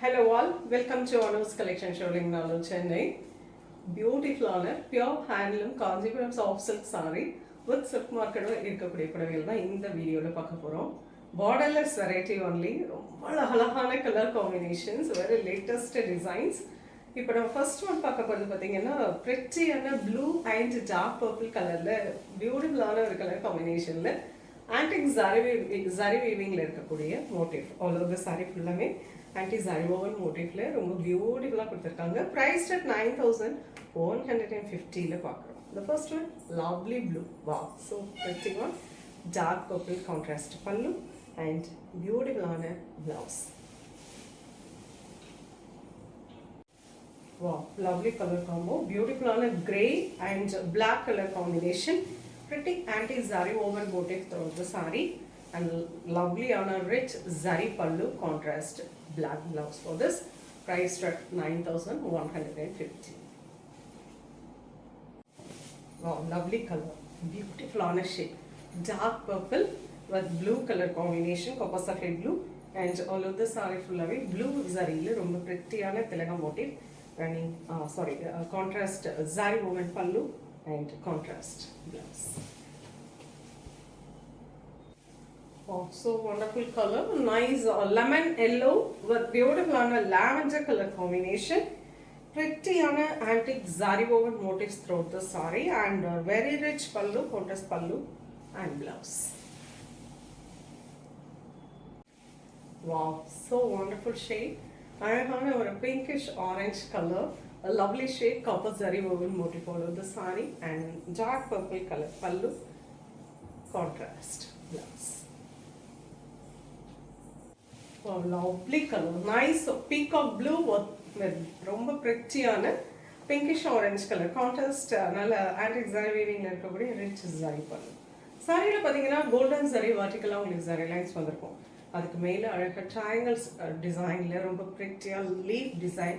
Hello all, welcome to Anu's collection showing Nalu Chennai. Beautiful pure handloom Kanjipuram soft silk saree with silk market இருக்கக்கூடிய புடவைகள் தான் இந்த வீடியோல பார்க்க போறோம். Borderless variety only. ரொம்ப அழகான colour combinations, very latest designs. இப்போ நம்ம ஃபர்ஸ்ட் ஒன் பார்க்க போறது பாத்தீங்கன்னா prettyயான blue and dark purple கலர்ல பியூட்டிஃபுல்லான ஒரு கலர் காம்பினேஷன்ல antique zari weavingல இருக்கக்கூடிய motif. All over the saree ஃபுல்லாமே antique zari woven motifல ரொம்ப பியூட்டிஃபுல்லா கொடுத்திருக்காங்க. Priced at 9150 ல பார்க்கறோம். The first one lovely blue. Wow, so pretty one. Dark purple contrast pallu and beautiful on a blouse. Wow, lovely color combo. Beautiful on a grey and black color combination. Pretty antique zari woven motif throughout the saree and lovely on a rich zari pallu contrast black blouse for this. Priced at 9150. Wow, lovely color. Beautiful on a shade. Dark purple with blue color combination, copper sapphire blue, and all of the saree full away blue zari le romba prettiyana tilaga motif running contrast zari woven pallu and contrast blouse. Oh, so wonderful color, nice lemon yellow with beautiful on a lavender color combination. Pretty on a antique zari woven motifs throughout the saree and very rich pallu, contrast pallu and blouse. Wow, so wonderful shade. அழகான ஒரு pinkish orange color, a lovely shade, copper zari woven motif all over the saree and dark purple color pallu, contrast blouse. Wow, lovely color, nice peacock blue with ரொம்ப prettyயான pinkish orange color contrast, நல்ல antique zari weaving ல இருக்கக்கூடிய rich zari pallu. சாரியில பாத்தீங்கன்னா golden zari vertical உங்களுக்கு zari lines வந்திருக்கும். அதுக்கு மேல அழகா triangles டிசைன்ல ரொம்ப prettyயா leaf design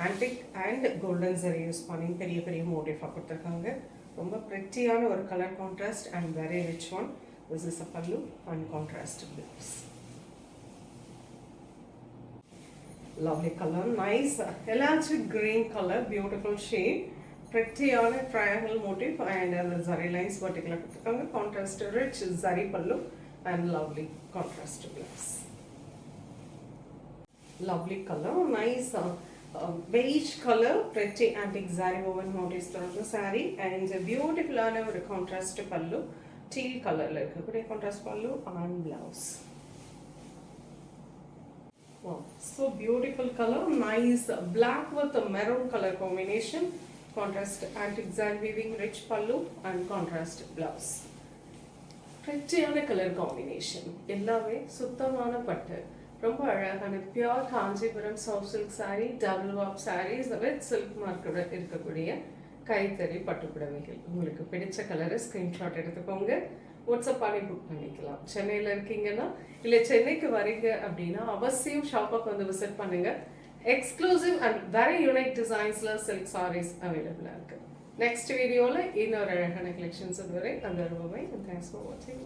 antique and golden zari use பண்ணி பெரிய பெரிய motif கொடுத்திருக்காங்க. ரொம்ப prettyயான ஒரு color contrast and very rich one. This is a pallu and contrast blouse. Lovely color, nice elastic green color, beautiful shade, pretty on a triangle motif and the zari lines vertical contrast rich zari pallu and lovely contrast blouse. Lovely color, nice beige color, pretty antique zari woven motifs throughout the saree and beautiful on a contrast pallu, teal color like contrast pallu and blouse. Wow, so beautiful color, nice black with a maroon color combination, contrast antique zari weaving, rich pallu and contrast blouse. Pretty on a color combination. எல்லாமே சுத்தமான பட்டு, ரொம்ப அழகான pure Kanjipuram soft silk saree, double warp sarees with silk mark இருக்கக்கூடிய கைத்தறி பட்டு புடவைகள். உங்களுக்கு பிடிச்ச கலரை ஸ்கிரீன்ஷாட் எடுத்துக்கோங்க, வாட்ஸ்அப் பண்ணி புக் பண்ணிக்கலாம். சென்னையில் இருக்கீங்கன்னா இல்லை சென்னைக்கு வரீங்க அப்படின்னா அவசியம் ஷாப்புக்கு வந்து விசிட் பண்ணுங்க. எக்ஸ்க்ளூசிவ் அண்ட் வெரி யூனிக் டிசைன்ஸ்ல சில்க் சாரீஸ் அவைலபிளாக இருக்கு. நெக்ஸ்ட் வீடியோவில் இன்னொரு அழகான கலெக்ஷன்ஸ் வரை அந்த அனுபவம். தேங்க்ஸ் ஃபார் வாட்சிங்.